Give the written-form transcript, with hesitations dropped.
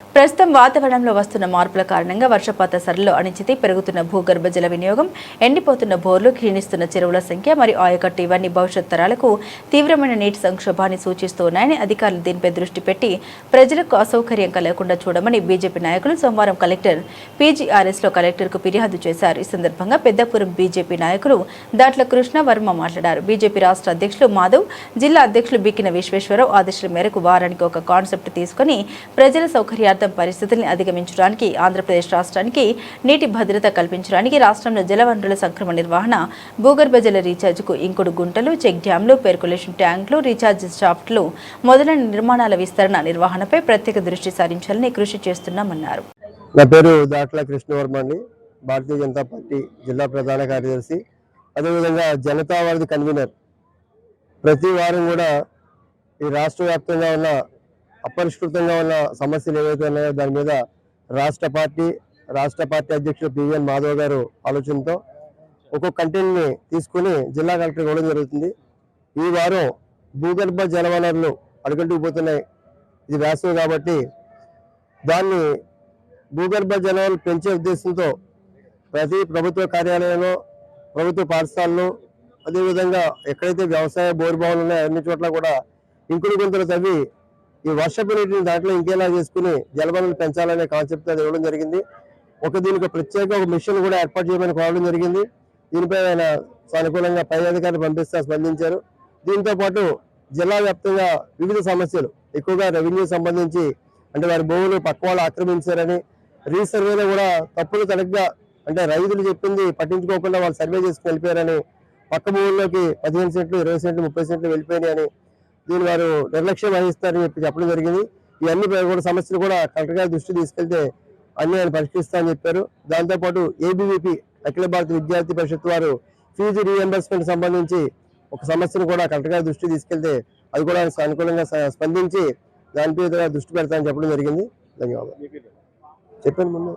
ప్రస్తుతం వాతావరణంలో వస్తున్న మార్పుల కారణంగా వర్షపాత సరళిలో అనిశ్చితి, పెరుగుతున్న భూగర్భ జల వినియోగం, ఎండిపోతున్న బోర్లు, క్షీణిస్తున్న చెరువుల సంఖ్య మరియు ఆయకట్టు ఇవన్నీ భవిష్యత్ తరాలకు తీవ్రమైన నీటి సంక్షోభాన్ని సూచిస్తున్నాయని అధికారులు దీనిపై దృష్టి పెట్టి ప్రజలకు అసౌకర్యం కలగకుండా చూడమని బీజేపీ నాయకులు సోమవారం కలెక్టర్ పీజీఆర్ఎస్లో కలెక్టర్కు ఫిర్యాదు చేశారు. ఈ సందర్భంగా పెద్దపురం బీజేపీ నాయకులు దాట్ల కృష్ణ వర్మ మాట్లాడారు. బీజేపీ రాష్ట్ర అధ్యక్షులు మాధవ్, జిల్లా అధ్యక్షులు బిక్కిన విశ్వేశ్వరరావు ఆదేశాల మేరకు వారానికి ఒక కాన్సెప్ట్ తీసుకుని ప్రజల సౌకర్యార్థం పరిస్థితుల్ని అధిగమించడానికి, ఆంధ్రప్రదేశ్ రాష్ట్రానికి నీటి భద్రత కల్పించడానికి రాష్ట్రంలో జలవనరుల సంక్రమణ నిర్వహణ, భూగర్భ జల రీఛార్జ్కు ఇంకుడు గుంటలు, చెక్ డ్యాంలు, పెర్కులేషన్ ట్యాంకులు, రీఛార్జ్ షాఫ్ట్లు మొదలైన నిర్మాణాల విస్తరణ నిర్వహణపై ప్రత్యేక దృష్టి సారించాలని కృషి చేస్తున్నామన్నారు. నా పేరు దాట్ల కృష్ణవర్మ అండి. భారతీయ జనతా పార్టీ జిల్లా ప్రధాన కార్యదర్శి, అదేవిధంగా జనతా వారధి కన్వీనర్. ప్రతి వారం కూడా ఈ రాష్ట్ర వ్యాప్తంగా ఉన్న అపరిష్కృతంగా ఉన్న సమస్యలు ఏవైతే ఉన్నాయో దాని మీద రాష్ట్ర పార్టీ అధ్యక్షుడు పివిఎన్ మాధవ్ గారు ఆలోచనతో ఒక్కొక్క కంటెంట్ని తీసుకుని జిల్లా కలెక్టర్ ఇవ్వడం జరుగుతుంది. ఈ వారం భూగర్భ జలవనరులు అడుగంటుకుపోతున్నాయి. ఇది వేసవి కాబట్టి దాన్ని భూగర్భ జలవనరులు పెంచే ఉద్దేశంతో ప్రతి ప్రభుత్వ కార్యాలయంలో, ప్రభుత్వ పాఠశాలలో, అదేవిధంగా ఎక్కడైతే వ్యవసాయ బోరుబావులు ఉన్నాయో అన్ని చోట్ల కూడా ఇంకుడు గుంతలు తవ్వి ఈ వర్షపు నీటిని దాంట్లో ఇంకేలా చేసుకుని జలవనరులు పెంచాలనే కాన్సెప్ట్ అది ఇవ్వడం జరిగింది. దీనికి ప్రత్యేక ఒక మిషన్ కూడా ఏర్పాటు చేయమని కోరడం జరిగింది. దీనిపై ఆయన సానుకూలంగా పై అధికారులు పంపిస్తే స్పందించారు. దీంతో పాటు జిల్లా వ్యాప్తంగా వివిధ సమస్యలు, ఎక్కువగా రెవెన్యూ సంబంధించి, అంటే వారి భూములు పక్క వాళ్ళు ఆక్రమించారని, రీసర్వేలో కూడా తప్పులు తనగ్గా, అంటే రైతులు చెప్పింది పట్టించుకోకుండా వాళ్ళు సర్వే చేసుకుని వెళ్ళిపోయారని, పక్క భూముల్లోకి 15 సెంట్లు, 20 సెంట్లు, 30 సెంట్లు వెళ్ళిపోయినాయని, దీని వారు నిర్లక్ష్యం వహిస్తారని చెప్పడం జరిగింది. ఇవన్నీ కూడా సమస్యలు కూడా కలెక్టర్ గారి దృష్టి తీసుకెళ్తే అన్ని ఆయన పరిష్కరిస్తారని చెప్పారు. దాంతోపాటు ఏబీవీపీ అఖిల భారత విద్యార్థి పరిషత్ వారు ఫీజు రీఎంబర్స్మెంట్ సంబంధించి ఒక సమస్యను కూడా కలెక్టర్ గారి దృష్టి తీసుకెళ్తే అది కూడా అనుకూలంగా స్పందించి దానిపై దృష్టి పెడతానని చెప్పడం జరిగింది. ధన్యవాదాలు. చెప్పాను ముందు.